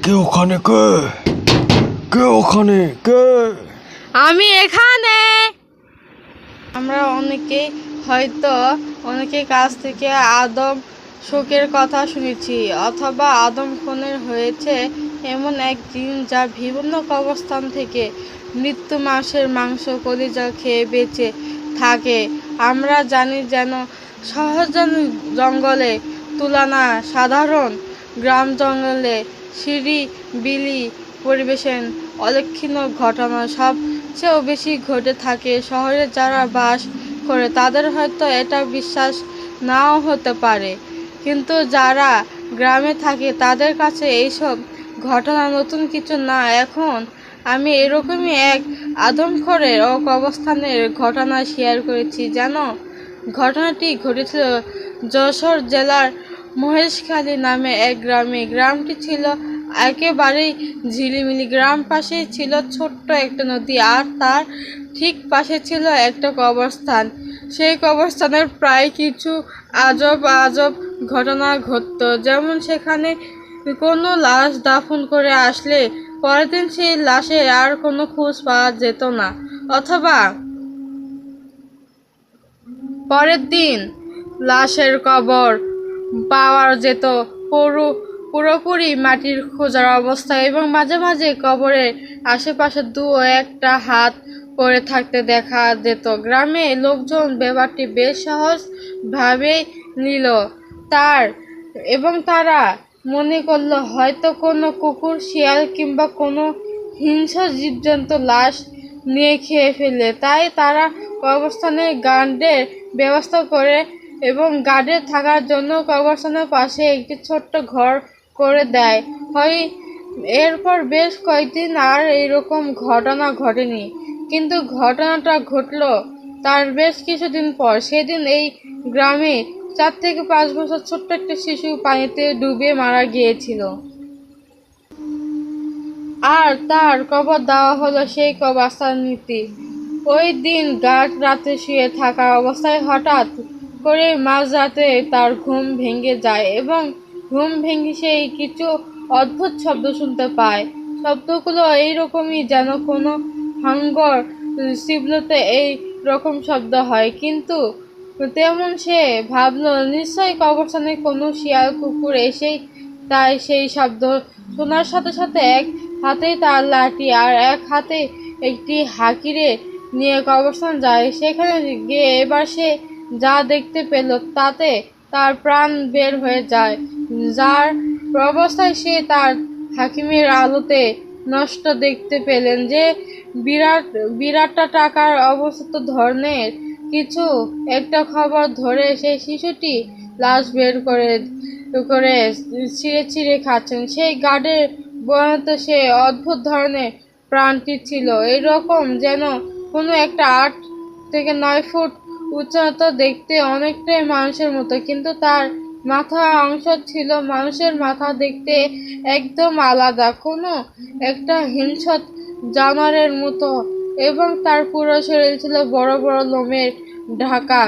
কে ওখানে? কে কে ওখানে? কে? আমি এখানে। আমরা অনেকের কাছ থেকে আদম শোকের কথা শুনেছি, অথবা আদম খুনের হয়েছে এমন একদিন, যা বিভিন্ন কবরস্থান থেকে মৃত্যু মাংস কলিজা খেয়ে বেঁচে থাকে। আমরা জানি যেন শহর জঙ্গলে তুলনা সাধারণ গ্রাম জঙ্গলে বিলি পরিবেশের অলক্ষণীয় ঘটনা সবচেয়ে বেশি ঘটে থাকে। শহরে যারা বাস করে তাদের হয়তো এটা বিশ্বাস নাও হতে পারে, কিন্তু যারা গ্রামে থাকে তাদের কাছে এইসব ঘটনা নতুন কিছু না। এখন আমি এরকমই এক আদমখোরের ও কবরস্থানের ঘটনা শেয়ার করেছি। জানো, ঘটনাটি ঘটেছিল যশোর জেলার মহেশখালী নামে এক গ্রামে। গ্রামটি ছিল একেবারেই ঝিলিমিলি। গ্রাম পাশেই ছিল ছোট্ট একটা নদী, আর তার ঠিক পাশে ছিল একটা কবরস্থান। সেই কবরস্থানের প্রায় কিছু আজব আজব ঘটনা ঘটত। যেমন, সেখানে কোনো লাশ দাফন করে আসলে পরের দিন সেই লাশের আর কোনো খোঁজ পাওয়া যেত না, অথবা পরের দিন লাশের কবর পাওয়া যেত পুরোপুরি মাটির খোঁজার অবস্থায়, এবং মাঝে মাঝে কবরের আশেপাশে একটা হাত পড়ে থাকতে দেখা যেত। গ্রামে লোকজন ব্যাপারটি বেশ সহজ ভাবেই নিল তারা মনে করলো হয়তো কোনো কুকুর, শিয়াল কিংবা কোনো হিংস্র জীবজন্তু লাশ নিয়ে খেয়ে ফেলে। তাই তারা কবরস্থানে গার্ডের ব্যবস্থা করে এবং গার্ডের থাকার জন্য কবরস্থানের পাশে একটি ছোট্ট ঘর করে দেয় হয়। এরপর বেশ কয়েকদিন আর এইরকম ঘটনা ঘটেনি, কিন্তু ঘটনাটা ঘটলো তার বেশ কিছুদিন পর। সেদিন এই গ্রামে 4 থেকে 5 বছর ছোট্ট একটা শিশু পানিতে ডুবে মারা গিয়েছিল, আর তার কবর দেওয়া হলো সেই কবরস্থানটিতে। ওই দিন গার্ড রাতে শুয়ে থাকা অবস্থায় হঠাৎ করে মাঝরাতে তার ঘুম ভেঙে যায়, এবং ঘুম ভেঙে সেই কিছু অদ্ভুত শব্দ শুনতে পায়। শব্দগুলো এইরকমই যেন কোনো হাঙ্গর শিবলোতে এই রকম শব্দ হয়, কিন্তু তেমন সে ভাবলো নিশ্চয়ই কবরস্থানে কোনো শিয়াল কুকুর এসেই তাই সেই শব্দ শোনার সাথে সাথে এক হাতে তার লাঠি আর এক হাতে একটি হাঁকিরে নিয়ে কবরস্থান যায়। সেখানে গিয়ে এবার সে যা দেখতে পেল তাতে তার প্রাণ বের হয়ে যায়। যার অবস্থায় সে তার হাকিমের আলোতে নষ্ট দেখতে পেলেন যে বিরাট টাকার অবস্থিত ধরনের কিছু একটা খবর ধরে সেই শিশুটি লাশ বের করে করে ছিঁড়ে ছিঁড়ে খাচ্ছেন। সেই গার্ডের বয়ানতে সে অদ্ভুত ধরনের প্রাণটি ছিল এইরকম যেন কোনো একটা 8 থেকে 9 ফুট উচ্চতা, দেখতে অনেকটাই মানুষের মতো, কিন্তু তার মাথার অংশ ছিল মানুষের মাথা দেখতে একদম আলাদা, কোনো একটা হিংস্র জানোয়ারের মতো, এবং তার পুরো শরীর ছিল বড় বড় লোমের ঢাকা।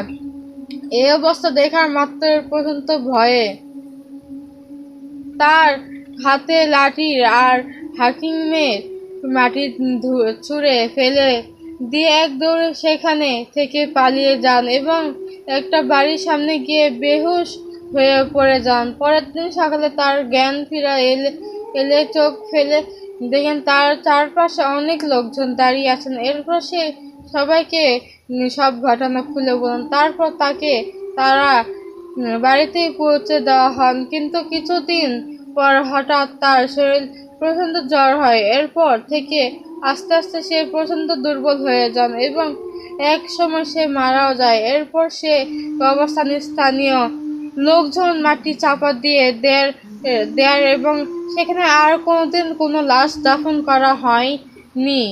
এই অবস্থা দেখার মাত্র পর্যন্ত ভয়ে তার হাতে লাঠি আর হাকিমের মাটি ছুঁড়ে ফেলে দিয়ে এক দৌড়ে সেখানে থেকে পালিয়ে যান এবং একটা বাড়ির সামনে গিয়ে বেহুশ হয়ে পড়ে যান। পরের দিন সকালে তার জ্ঞান ফিরে এলে চোখ ফেলে দেখেন তার চারপাশে অনেক লোকজন দাঁড়িয়ে আছেন। এরপর সে সবাইকে সব ঘটনা খুলে বলেন। তারপর তারা বাড়িতেই পৌঁছে দেওয়া হন, কিন্তু কিছুদিন পর হঠাৎ তার শরীর প্রচণ্ড জ্বর হয়। এরপর থেকে আস্তে আস্তে সে প্রচণ্ড দুর্বল হয়ে যান এবং এক সময় সে মারাও যায়। এরপর সে কবরস্থানের স্থানীয় লোকজন মাটি চাপা দিয়ে দেয় এবং সেখানে আর কোনোদিন কোনো লাশ দাফন করা হয়নি।